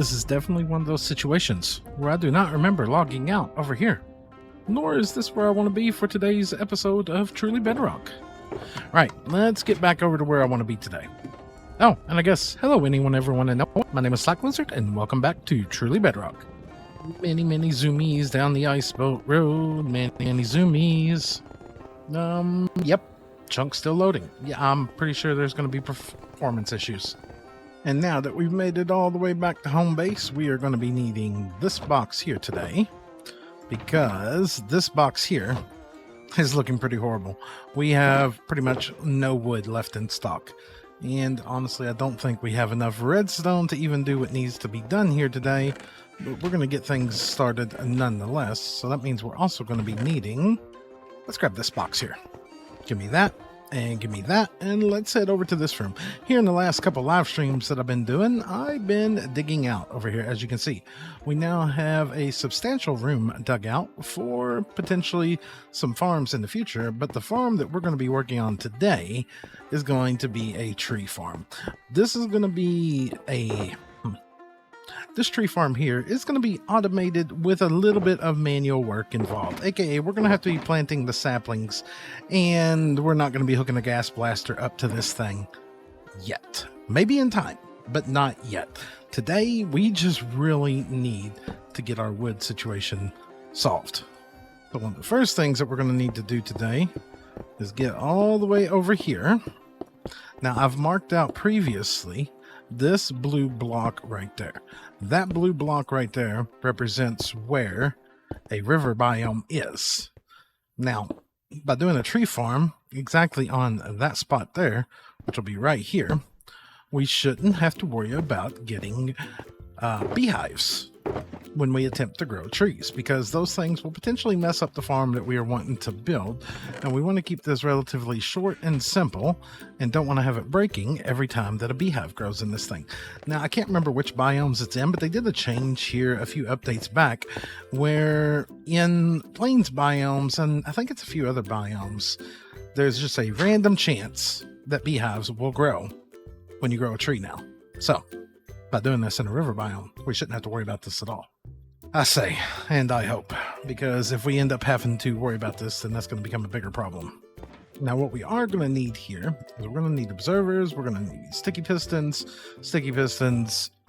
This is definitely one of those situations where I do not remember logging out over here. Nor is this where I want to be for today's episode of Truly Bedrock. Right, let's get back over to where I want to be today. Oh, and I guess, hello everyone, and my name is SlackLizard, and welcome back to Truly Bedrock. Many zoomies down the iceboat road, many zoomies. Yep, chunk's still loading. Yeah, I'm pretty sure there's going to be performance issues. And now that we've made it all the way back to home base, we are going to be needing this box here today, because this box here is looking pretty horrible. We have pretty much no wood left in stock. And honestly, I don't think we have enough redstone to even do what needs to be done here today. But we're going to get things started nonetheless. So that means we're also going to be needing... Let's grab this box here. Give me that. And give me that, and let's head over to this room. Here in the last couple live streams that I've been doing, I've been digging out over here, as you can see. We now have a substantial room dug out for potentially some farms in the future, but the farm that we're going to be working on today is going to be a tree farm. This is going to be This tree farm here is going to be automated with a little bit of manual work involved, aka we're going to have to be planting the saplings, and we're not going to be hooking a gas blaster up to this thing yet. Maybe in time, but not yet. Today, we just really need to get our wood situation solved. So one of the first things that we're going to need to do today is get all the way over here. Now, I've marked out previously this blue block right there. That blue block right there represents where a river biome is. Now, by doing a tree farm exactly on that spot there, which will be right here, we shouldn't have to worry about getting beehives when we attempt to grow trees, because those things will potentially mess up the farm that we are wanting to build, and we want to keep this relatively short and simple and don't want to have it breaking every time that a beehive grows in this thing. Now, I can't remember which biomes it's in, but they did a change here a few updates back where in plains biomes, and I think it's a few other biomes, there's just a random chance that beehives will grow when you grow a tree now. So by doing this in a river biome, we shouldn't have to worry about this at all. I say, and I hope, because if we end up having to worry about this, then that's going to become a bigger problem. Now, what we are going to need here is we're going to need observers, we're going to need sticky pistons.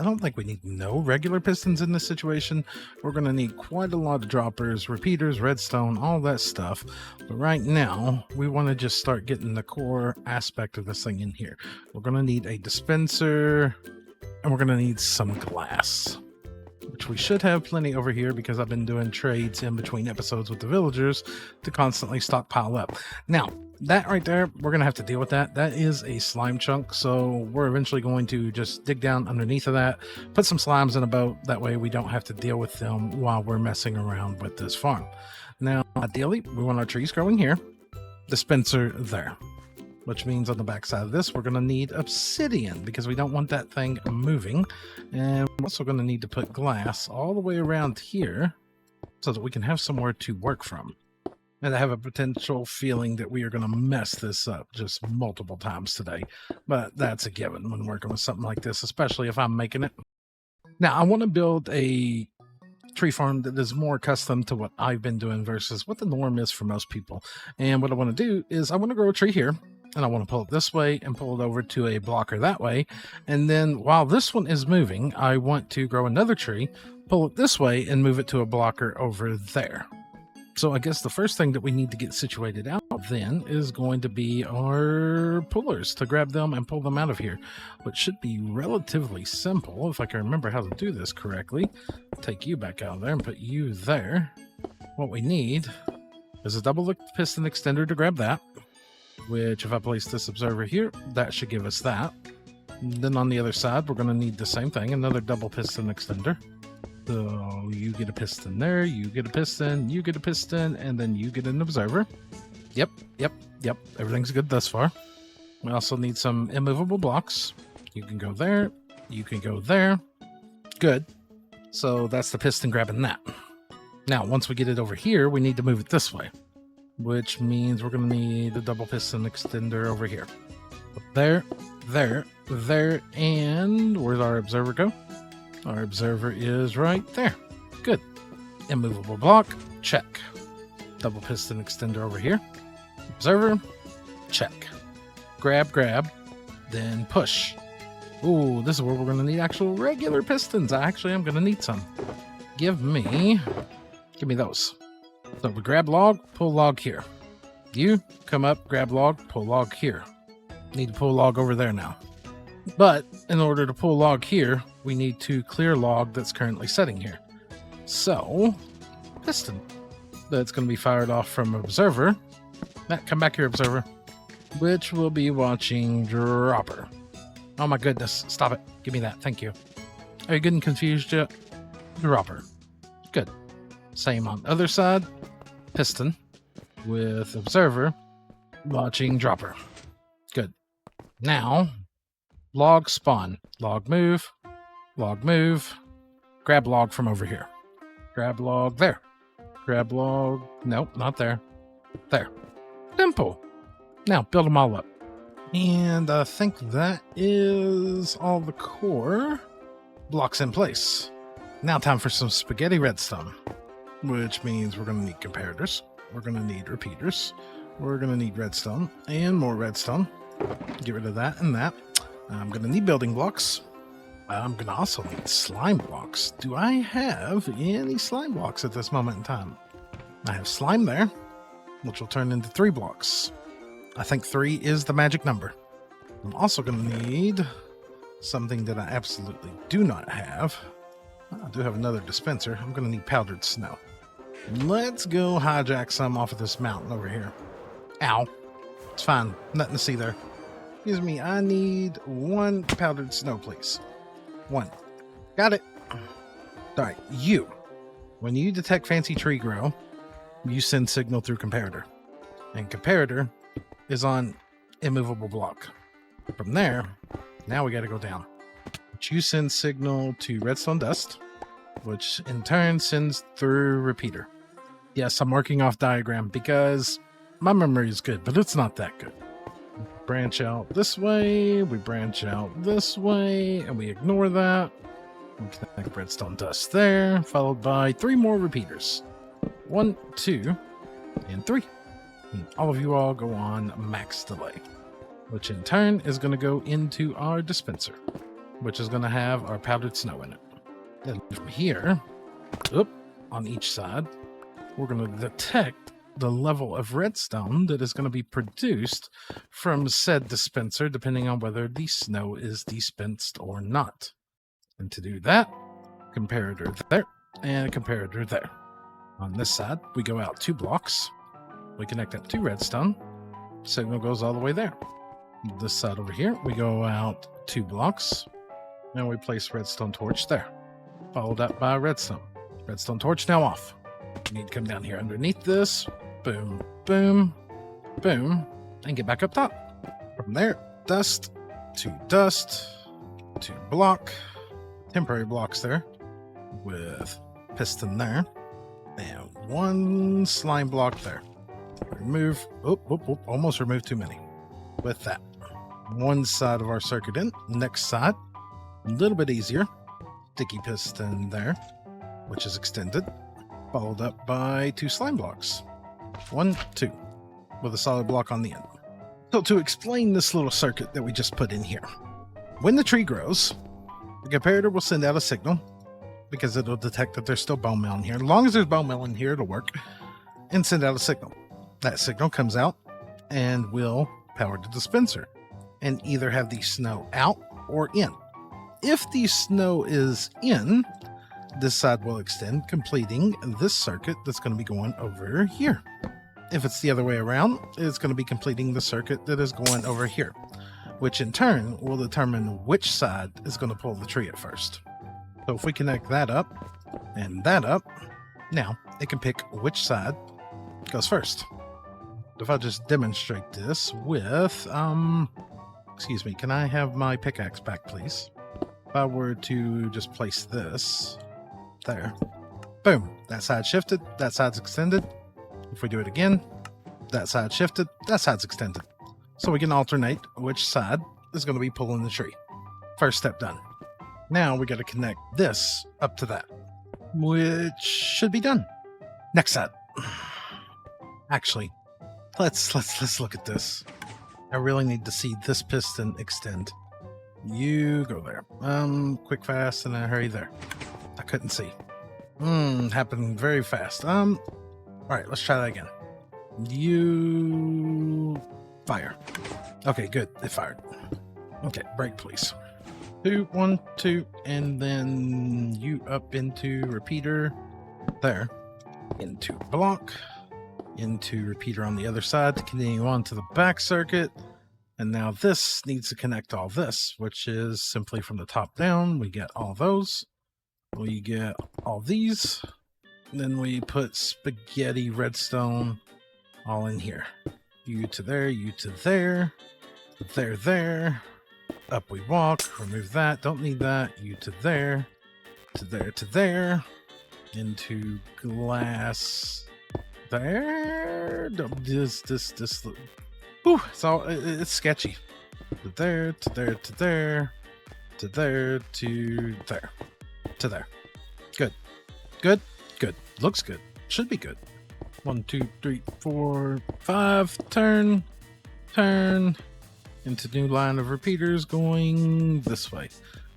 I don't think we need no regular pistons in this situation. We're going to need quite a lot of droppers, repeaters, redstone, all that stuff. But right now, we want to just start getting the core aspect of this thing in here. We're going to need a dispenser, and we're going to need some glass, which we should have plenty over here because I've been doing trades in between episodes with the villagers to constantly stockpile up. Now, that right there, we're going to have to deal with that. That is a slime chunk, so we're eventually going to just dig down underneath of that, put some slimes in a boat. That way we don't have to deal with them while we're messing around with this farm. Now, ideally, we want our trees growing here, dispenser there. Which means on the back side of this, we're going to need obsidian because we don't want that thing moving. And we're also going to need to put glass all the way around here so that we can have somewhere to work from. And I have a potential feeling that we are going to mess this up just multiple times today. But that's a given when working with something like this, especially if I'm making it. Now, I want to build a tree farm that is more custom to what I've been doing versus what the norm is for most people. And what I want to do is I want to grow a tree here. And I want to pull it this way and pull it over to a blocker that way. And then while this one is moving, I want to grow another tree, pull it this way, and move it to a blocker over there. So I guess the first thing that we need to get situated out then is going to be our pullers to grab them and pull them out of here, which should be relatively simple if I can remember how to do this correctly. Take you back out of there and put you there. What we need is a double piston extender to grab that. Which if I place this observer here, that should give us that. And then on the other side, we're going to need the same thing, another double piston extender. So you get a piston there, you get a piston, you get a piston, and then you get an observer. Yep. Everything's good thus far. We also need some immovable blocks. You can go there, you can go there. Good. So that's the piston grabbing that. Now, once we get it over here, we need to move it this way, which means we're going to need the double piston extender over here. There, and where's our observer go? Our observer is right there. Good. Immovable block, check. Double piston extender over here. Observer, check. Grab, then push. Ooh, this is where we're going to need actual regular pistons. I actually am going to need some. Give me those. So we grab log, pull log here. You come up, grab log, pull log here. Need to pull log over there now. But in order to pull log here, we need to clear log that's currently sitting here. So, piston. That's going to be fired off from observer. Matt, come back here, observer. Which will be watching dropper. Oh my goodness, stop it. Give me that, thank you. Are you getting confused yet? Dropper. Good. Same on the other side. Piston with observer watching dropper. Good. Now, log spawn. Log move. Grab log from over here. Grab log there. Grab log. Nope, not there. There. Simple. Now, build them all up. And I think that is all the core blocks in place. Now time for some spaghetti redstone, which means we're going to need comparators. We're going to need repeaters. We're going to need redstone and more redstone. Get rid of that and that. I'm going to need building blocks. I'm going to also need slime blocks. Do I have any slime blocks at this moment in time? I have slime there, which will turn into 3 blocks. I think 3 is the magic number. I'm also going to need something that I absolutely do not have. I do have another dispenser. I'm going to need powdered snow. Let's go hijack some off of this mountain over here. Ow. It's fine. Nothing to see there. Excuse me. I need 1 powdered snow, please. 1. Got it. All right. You. When you detect fancy tree grow, you send signal through comparator. And comparator is on immovable block. From there, now we got to go down. You send signal to redstone dust, which in turn sends through repeater. Yes, I'm working off diagram because my memory is good, but it's not that good. Branch out this way, we branch out this way, and we ignore that. We connect redstone dust there, followed by 3 more repeaters. 1, 2, and 3. And all of you all go on max delay, which in turn is going to go into our dispenser, which is going to have our powdered snow in it. Then from here, on each side, we're going to detect the level of redstone that is going to be produced from said dispenser, depending on whether the snow is dispensed or not. And to do that, comparator there and a comparator there. On this side, we go out 2 blocks. We connect that to redstone. Signal goes all the way there. This side over here, we go out 2 blocks. Now we place redstone torch there. Followed up by redstone. Redstone torch now off. You need to come down here underneath this. Boom, boom, boom. And get back up top. From there, dust to block. Temporary blocks there. With piston there. And 1 slime block there. Remove, almost removed too many. With that, 1 side of our circuit in, next side, a little bit easier. Sticky piston there, which is extended, followed up by 2 slime blocks. 1, 2, with a solid block on the end. So to explain this little circuit that we just put in here, when the tree grows, the comparator will send out a signal because it'll detect that there's still bone meal in here. As long as there's bone meal in here, it'll work, and send out a signal. That signal comes out and will power the dispenser and either have the snow out or in. If the snow is in, this side will extend, completing this circuit that's going to be going over here. If it's the other way around, it's going to be completing the circuit that is going over here, which in turn will determine which side is going to pull the tree at first. So if we connect that up and that up, now it can pick which side goes first. If I just demonstrate this with, excuse me, can I have my pickaxe back, please? If I were to just place this there, boom, that side shifted, that side's extended. If we do it again, that side shifted, that side's extended. So we can alternate which side is going to be pulling the tree. First step done. Now we got to connect this up to that, which should be done. Next set. Actually, let's look at this. I really need to see this piston extend. You go there. Quick, fast, and a hurry there. I couldn't see. Happened very fast. All right, let's try that again. You fire. Okay, good. It fired. Okay, brake, please. 2, 1, 2, and then you up into repeater there, into block, into repeater on the other side to continue on to the back circuit. And now this needs to connect all this, which is simply from the top down. We get all those. We get all these. Then we put spaghetti redstone all in here. You to there, you to there, there. Up we walk, remove that, don't need that. You to there, to there, to there. Into glass there. This. Whew, it's sketchy. To there, to there, to there, to there, to there, to there. Good. Looks good. Should be good. 1, 2, 3, 4, 5. Turn. Into new line of repeaters going this way,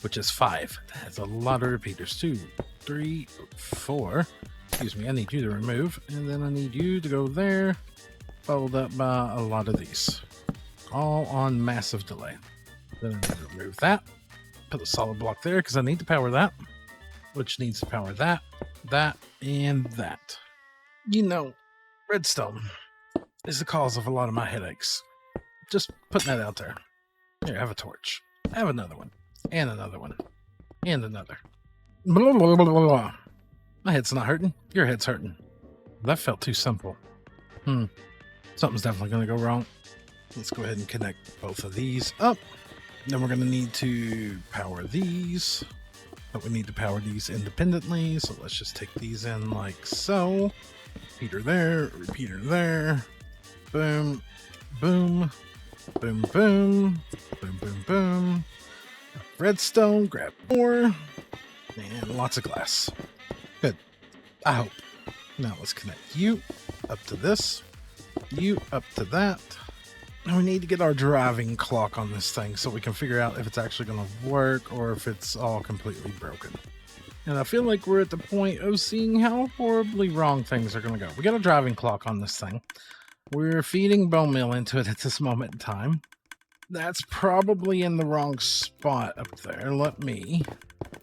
which is 5. That's a lot of repeaters. 2, 3, 4. Excuse me, I need you to remove, and then I need you to go there, followed up by a lot of these, all on massive delay. Then I need to remove that, put a solid block there because I need to power that, which needs to power that, and that. You know, redstone is the cause of a lot of my headaches. Just putting that out there. Here, have a torch. I have another one. And another one. And another. Blah, blah, blah, blah, blah. My head's not hurting. Your head's hurting. That felt too simple. Something's definitely going to go wrong. Let's go ahead and connect both of these up. Then we're going to need to power these. But we need to power these independently. So let's just take these in like so. Repeater there. Repeater there. Boom. Boom. Boom, boom, boom, boom, boom. Redstone, grab more, and lots of glass. Good, I hope. Now let's connect you up to this, you up to that. Now we need to get our driving clock on this thing so we can figure out if it's actually going to work or if it's all completely broken. And I feel like we're at the point of seeing how horribly wrong things are going to go. We got a driving clock on this thing. We're feeding bone meal into it at this moment in time. That's probably in the wrong spot up there. Let me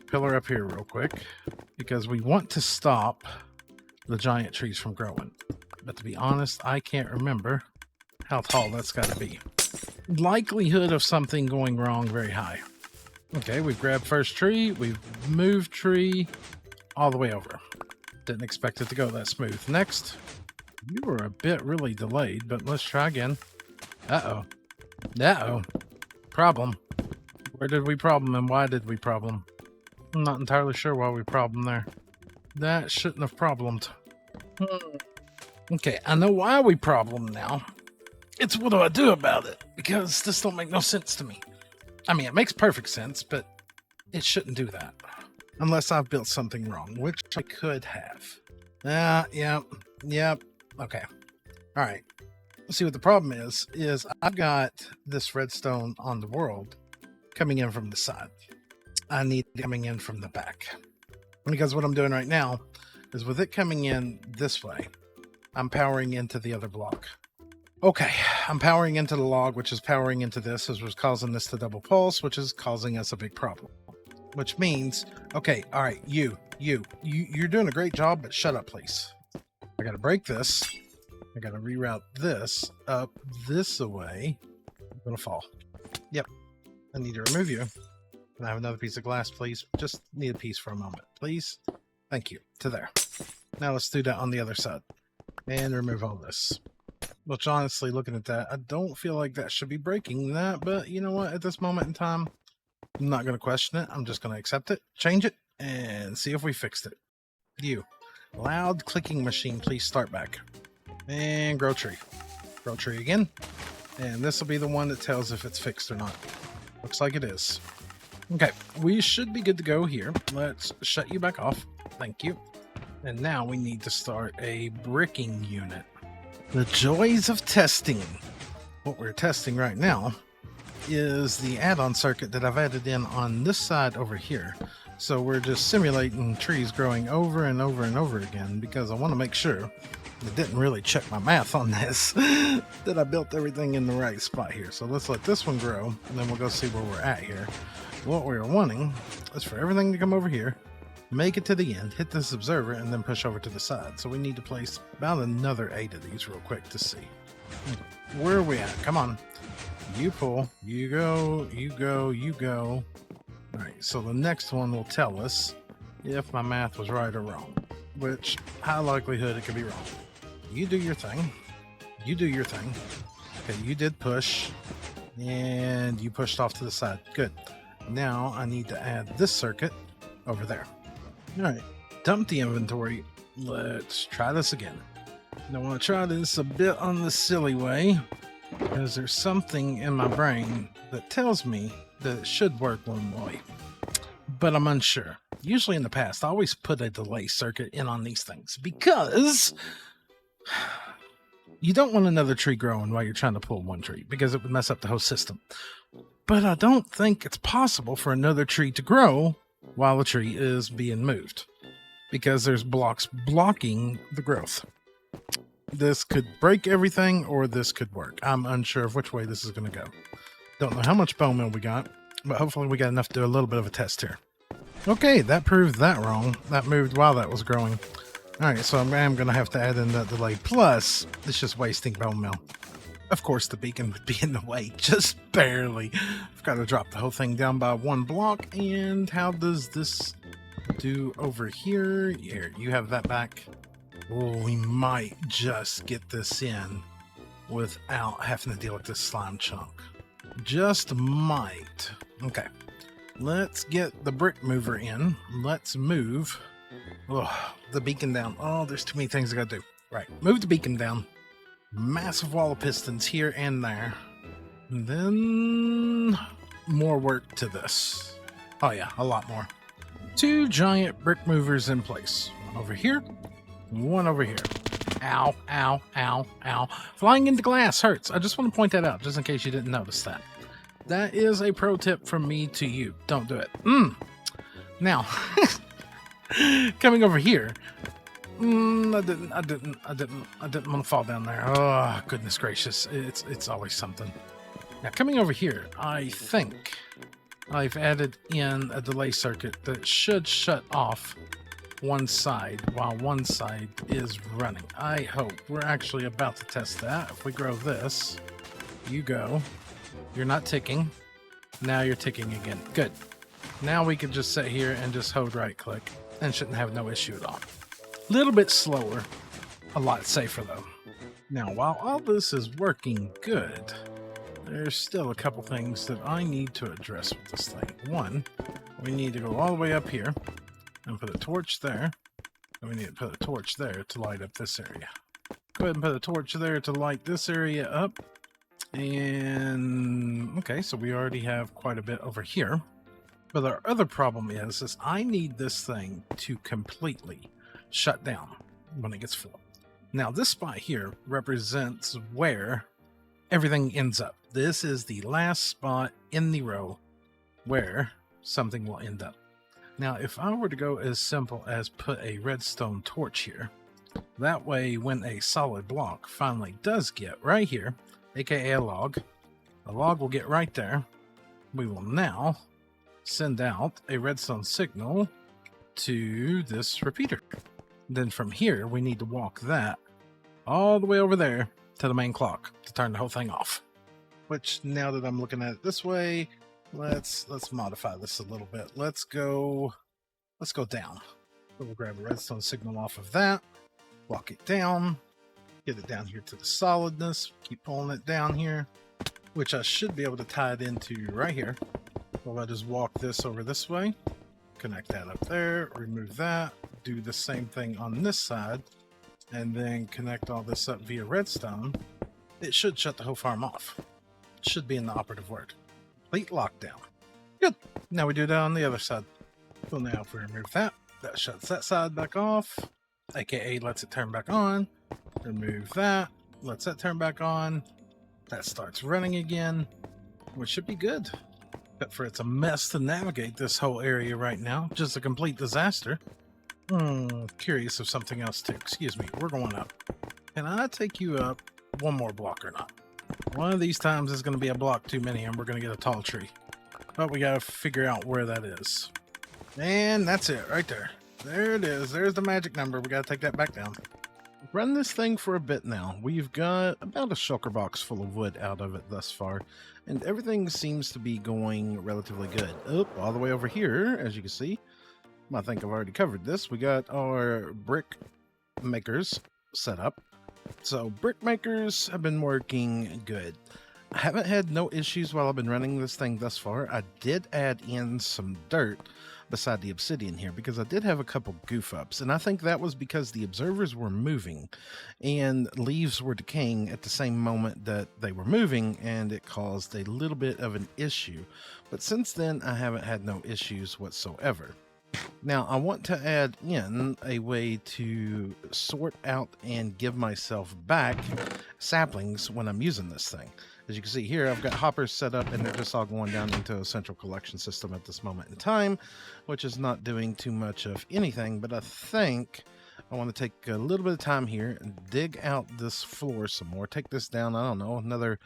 pillar up here real quick because we want to stop the giant trees from growing. But to be honest, I can't remember how tall that's got to be. Likelihood of something going wrong very high. Okay, we've grabbed first tree. We've moved tree all the way over. Didn't expect it to go that smooth. Next. You were a bit really delayed, but let's try again. Uh-oh. Problem. Where did we problem and why did we problem? I'm not entirely sure why we problem there. That shouldn't have problemed. Okay, I know why we problem now. It's what do I do about it? Because this don't make no sense to me. I mean, it makes perfect sense, but it shouldn't do that. Unless I've built something wrong, which I could have. Yep. Okay. All right. Let's see what the problem is I've got this redstone on the world coming in from the side. I need it coming in from the back. Because what I'm doing right now is with it coming in this way, I'm powering into the other block. Okay, I'm powering into the log, which is powering into this, which was causing this to double pulse, which is causing us a big problem. Which means, okay, all right, you're doing a great job, but shut up, please. I gotta break this. I gotta reroute this up this way. I'm gonna fall. Yep. I need to remove you. Can I have another piece of glass, please? Just need a piece for a moment, please. Thank you. To there. Now let's do that on the other side. And remove all this. Which honestly, looking at that, I don't feel like that should be breaking that, but you know what? At this moment in time, I'm not going to question it. I'm just going to accept it, change it, and see if we fixed it. You. Loud clicking machine, please start back. And grow tree. Grow tree again. And this will be the one that tells if it's fixed or not. Looks like it is. Okay, we should be good to go here. Let's shut you back off. Thank you. And now we need to start a bricking unit. The joys of testing. What we're testing right now is the add-on circuit that I've added in on this side over here. So we're just simulating trees growing over and over and over again because I want to make sure, I didn't really check my math on this, that I built everything in the right spot here. So let's let this one grow, and then we'll go see where we're at here. What we're wanting is for everything to come over here, make it to the end, hit this observer, and then push over to the side. So we need to place about another 8 of these real quick to see. Where are we at? Come on. You pull, you go, you go, you go. All right, so the next one will tell us if my math was right or wrong, which high likelihood it could be wrong. You do your thing. You do your thing. Okay, you did push, and you pushed off to the side. Good. Now I need to add this circuit over there. All right, dump the inventory. Let's try this again. I want to try this a bit on the silly way, because there's something in my brain that tells me that it should work one way, but I'm unsure. Usually in the past, I always put a delay circuit in on these things because you don't want another tree growing while you're trying to pull one tree because it would mess up the whole system. But I don't think it's possible for another tree to grow while the tree is being moved because there's blocks blocking the growth. This could break everything or this could work. I'm unsure of which way this is going to go. Don't know how much bone meal we got, but hopefully we got enough to do a little bit of a test here. Okay, that proved that wrong. That moved while that was growing. Alright, so I am going to have to add in that delay. Plus, it's just wasting bone meal. Of course, the beacon would be in the way, just barely. I've got to drop the whole thing down by 1 block. And how does this do over here? Here, you have that back. Oh, we might just get this in without having to deal with this slime chunk. Just might. Okay, let's get the brick mover in. Let's move the beacon down. Oh, there's too many things I gotta do. Right, move the beacon down. Massive wall of pistons here and there. And then more work to this. Oh yeah, a lot more. 2 giant brick movers in place. One over here, one over here. Ow, ow, ow, ow. Flying into glass hurts. I just want to point that out, just in case you didn't notice that. That is a pro tip from me to you. Don't do it. Now, coming over here. I didn't want to fall down there. Oh, goodness gracious. It's always something. Now, coming over here, I think I've added in a delay circuit that should shut off one side while one side is running. I hope. We're actually about to test that. If we grow this, you go. You're not ticking. Now you're ticking again. Good. Now we can just sit here and just hold right click and shouldn't have no issue at all. A little bit slower, a lot safer though. Now while all this is working good, there's still a couple things that I need to address with this thing. One, we need to go all the way up here and put a torch there. And we need to put a torch there to light up this area. Go ahead and put a torch there to light this area up. And okay, so we already have quite a bit over here. But our other problem is I need this thing to completely shut down when it gets full. Now this spot here represents where everything ends up. This is the last spot in the row where something will end up. Now, if I were to go as simple as put a redstone torch here, that way when a solid block finally does get right here, aka a log, the log will get right there. We will now send out a redstone signal to this repeater. Then from here, we need to walk that all the way over there to the main clock to turn the whole thing off. Which, now that I'm looking at it this way, let's modify this a little bit. Let's go down. We'll grab a redstone signal off of that, walk it down, get it down here to the solidness, keep pulling it down here, which I should be able to tie it into right here. Well, I'll just walk this over this way, connect that up there, remove that, do the same thing on this side, and then connect all this up via redstone. It should shut the whole farm off. It should be in the operative word. Complete lockdown. Good. Now we do that on the other side. So now if we remove that, that shuts that side back off, aka lets it turn back on. Remove that, lets that turn back on. That starts running again, which should be good. Except for it's a mess to navigate this whole area right now. Just a complete disaster. Curious of something else too. Excuse me, we're going up. Can I take you up one more block or not? One of these times is going to be a block too many and we're going to get a tall tree. But we got to figure out where that is. And that's it right there. There it is. There's the magic number. We got to take that back down. Run this thing for a bit now. We've got about a shulker box full of wood out of it thus far. And everything seems to be going relatively good. Oh, all the way over here, as you can see. I think I've already covered this. We got our brick makers set up. So brick makers have been working good. I haven't had no issues while I've been running this thing thus far. I did add in some dirt beside the obsidian here because I did have a couple goof ups, and I think that was because the observers were moving and leaves were decaying at the same moment that they were moving, and it caused a little bit of an issue. But since then I haven't had no issues whatsoever. Now I want to add in a way to sort out and give myself back saplings when I'm using this thing. As you can see here, I've got hoppers set up and they're just all going down into a central collection system at this moment in time, which is not doing too much of anything, but I think I want to take a little bit of time here and dig out this floor some more, take this down, I don't know, another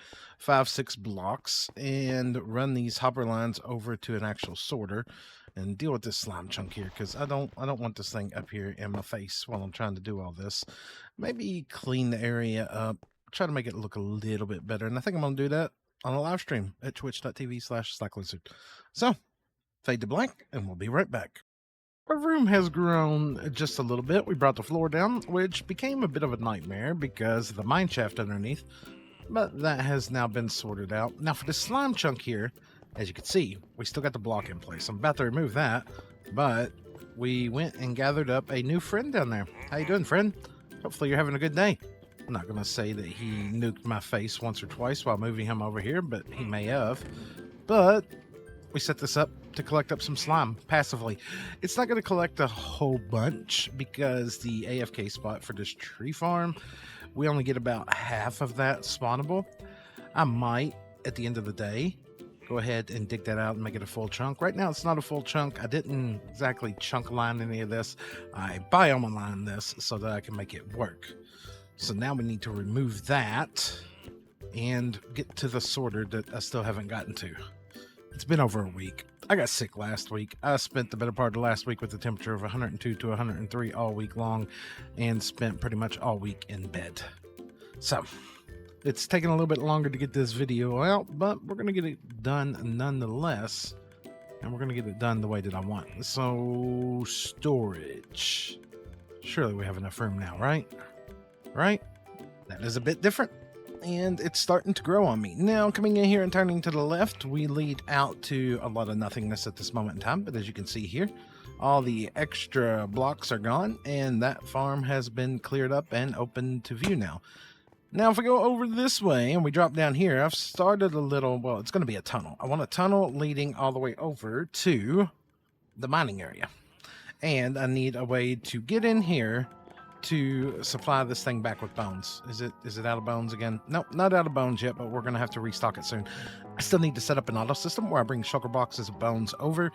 5-6 blocks, and run these hopper lines over to an actual sorter and deal with this slime chunk here, because I don't want this thing up here in my face while I'm trying to do all this. Maybe clean the area up, try to make it look a little bit better, and I think I'm going to do that on a live stream at twitch.tv/SlackLizard. So, fade to black, and we'll be right back. Our room has grown just a little bit. We brought the floor down, which became a bit of a nightmare because of the mine shaft underneath, but that has now been sorted out. Now for the slime chunk here, as you can see, we still got the block in place. I'm about to remove that, but we went and gathered up a new friend down there. How you doing, friend? Hopefully you're having a good day. I'm not going to say that he nuked my face once or twice while moving him over here, but he may have. But we set this up to collect up some slime passively. It's not going to collect a whole bunch because the AFK spot for this tree farm, we only get about half of that spawnable. I might, at the end of the day, go ahead and dig that out and make it a full chunk. Right now, it's not a full chunk. I didn't exactly chunk line any of this. I biome line this so that I can make it work. So now we need to remove that and get to the sorter that I still haven't gotten to. It's been over a week. I got sick last week. I spent the better part of last week with the temperature of 102 to 103 all week long and spent pretty much all week in bed. So it's taken a little bit longer to get this video out, but we're going to get it done nonetheless. And we're going to get it done the way that I want. So storage. Surely we have enough room now, right? Right? That is a bit different. And it's starting to grow on me. Now, coming in here and turning to the left, we lead out to a lot of nothingness at this moment in time. But as you can see here, all the extra blocks are gone, and that farm has been cleared up and open to view now. Now, if we go over this way and we drop down here, I've started a little, well, it's going to be a tunnel. I want a tunnel leading all the way over to the mining area. And I need a way to get in here to supply this thing back with bones. Is it out of bones again? Nope, not out of bones yet, but we're going to have to restock it soon. I still need to set up an auto system where I bring shulker boxes of bones over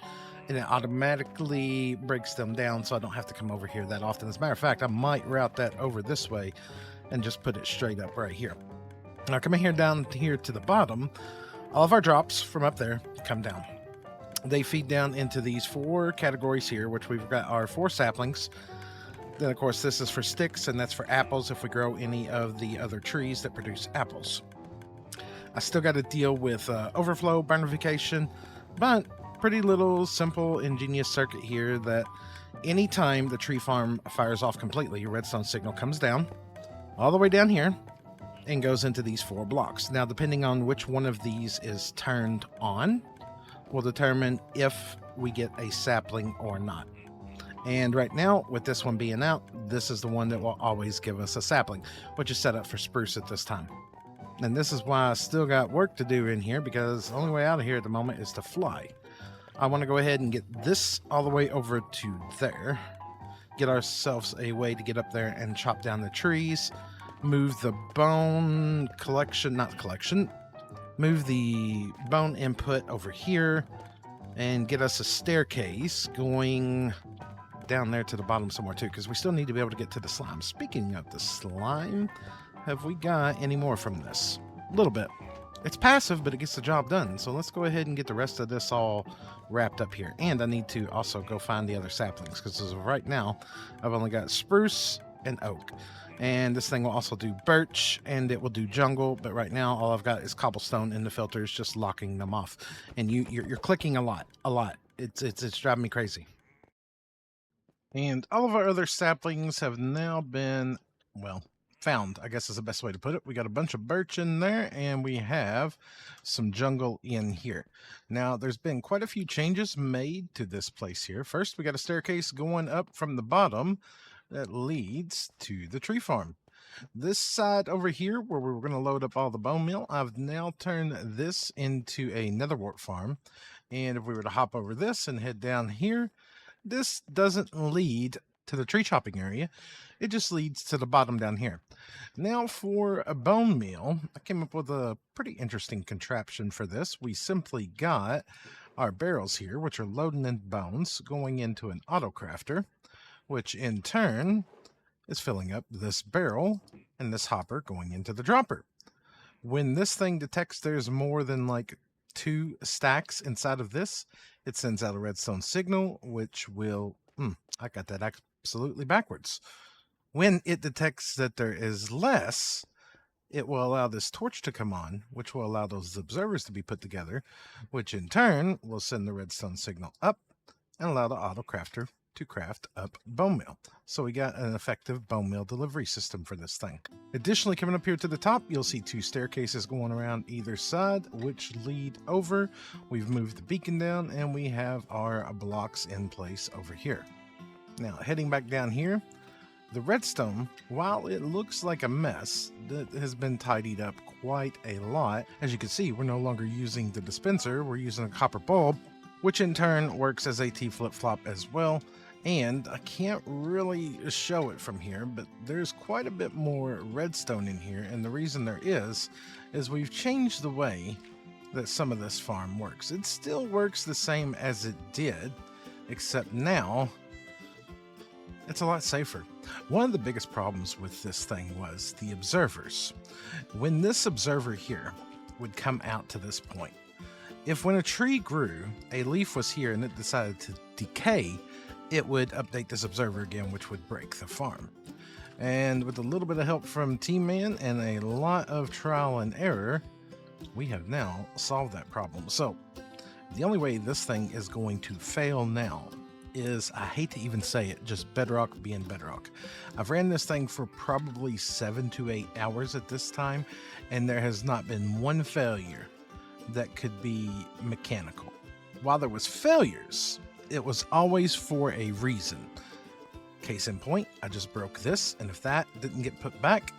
and it automatically breaks them down so I don't have to come over here that often. As a matter of fact, I might route that over this way and just put it straight up right here. Now coming here down here to the bottom, all of our drops from up there come down. They feed down into these 4 categories here, which we've got our 4 saplings. Then, of course, this is for sticks, and that's for apples if we grow any of the other trees that produce apples. I still got to deal with overflow, burnification, but pretty little, simple, ingenious circuit here that anytime the tree farm fires off completely, your redstone signal comes down, all the way down here, and goes into these 4 blocks. Now, depending on which one of these is turned on, will determine if we get a sapling or not. And right now, with this one being out, this is the one that will always give us a sapling, which is set up for spruce at this time. And this is why I still got work to do in here, because the only way out of here at the moment is to fly. I want to go ahead and get this all the way over to there. Get ourselves a way to get up there and chop down the trees. Move the bone collection, not collection. Move the bone input over here and get us a staircase going down there to the bottom somewhere too, because we still need to be able to get to the slime. Speaking of the slime, have we got any more from this? A little bit. It's passive, but it gets the job done. So let's go ahead and get the rest of this all wrapped up here. And I need to also go find the other saplings, because as of right now, I've only got spruce and oak. And this thing will also do birch, and it will do jungle. But right now, all I've got is cobblestone in the filters, just locking them off. And you're clicking a lot. It's driving me crazy. And all of our other saplings have now been, well, found, I guess is the best way to put it. We got a bunch of birch in there, and we have some jungle in here. Now, there's been quite a few changes made to this place here. First, we got a staircase going up from the bottom that leads to the tree farm. This side over here, where we were going to load up all the bone meal, I've now turned this into a netherwort farm. And if we were to hop over this and head down here, this doesn't lead to the tree chopping area. It just leads to the bottom down here. Now for a bone meal, I came up with a pretty interesting contraption for this. We simply got our barrels here, which are loading in bones, going into an auto crafter, which in turn is filling up this barrel and this hopper going into the dropper. When this thing detects there's more than like 2 stacks inside of this, it sends out a redstone signal, which will, I got that absolutely backwards. When it detects that there is less, it will allow this torch to come on, which will allow those observers to be put together, which in turn will send the redstone signal up and allow the auto crafter to craft up bone meal. So we got an effective bone meal delivery system for this thing. Additionally, coming up here to the top, you'll see 2 staircases going around either side, which lead over. We've moved the beacon down, and we have our blocks in place over here. Now, heading back down here, the redstone, while it looks like a mess, that has been tidied up quite a lot. As you can see, we're no longer using the dispenser, we're using a copper bulb, which in turn works as a T flip-flop as well. And I can't really show it from here, but there's quite a bit more redstone in here, and the reason there is we've changed the way that some of this farm works. It still works the same as it did, except now it's a lot safer. One of the biggest problems with this thing was the observers. When this observer here would come out to this point, if when a tree grew, a leaf was here and it decided to decay, it would update this observer again, which would break the farm. And with a little bit of help from Team Man and a lot of trial and error, we have now solved that problem. So the only way this thing is going to fail now is, I hate to even say it, just Bedrock being Bedrock. I've ran this thing for probably 7 to 8 hours at this time, and there has not been one failure that could be mechanical. While there was failures, it was always for a reason. Case in point, I just broke this, and if that didn't get put back,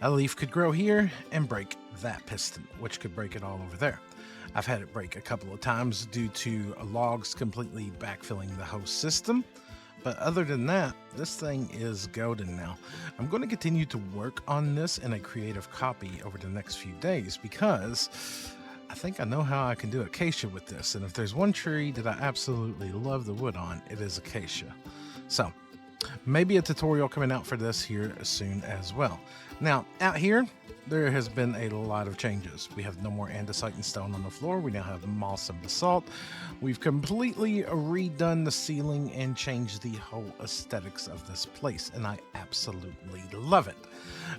a leaf could grow here and break that piston, which could break it all over there. I've had it break a couple of times due to logs completely backfilling the host system. But other than that, this thing is golden now. I'm going to continue to work on this in a creative copy over the next few days, because I think I know how I can do acacia with this. And if there's one tree that I absolutely love the wood on, it is acacia. So maybe a tutorial coming out for this here soon as well. Now, out here, there has been a lot of changes. We have no more andesite and stone on the floor. We now have moss and basalt. We've completely redone the ceiling and changed the whole aesthetics of this place, and I absolutely love it.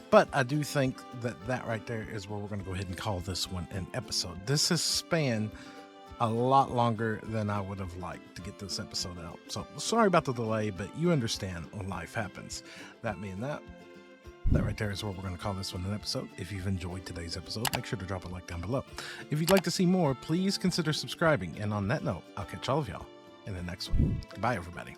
But I do think that that right there is where we're going to go ahead and call this one an episode. This has spanned a lot longer than I would have liked to get this episode out. So sorry about the delay, but you understand when life happens. That being that right there is where we're going to call this one an episode. If you've enjoyed today's episode, make sure to drop a like down below. If you'd like to see more, please consider subscribing. And on that note, I'll catch all of y'all in the next one. Goodbye, everybody.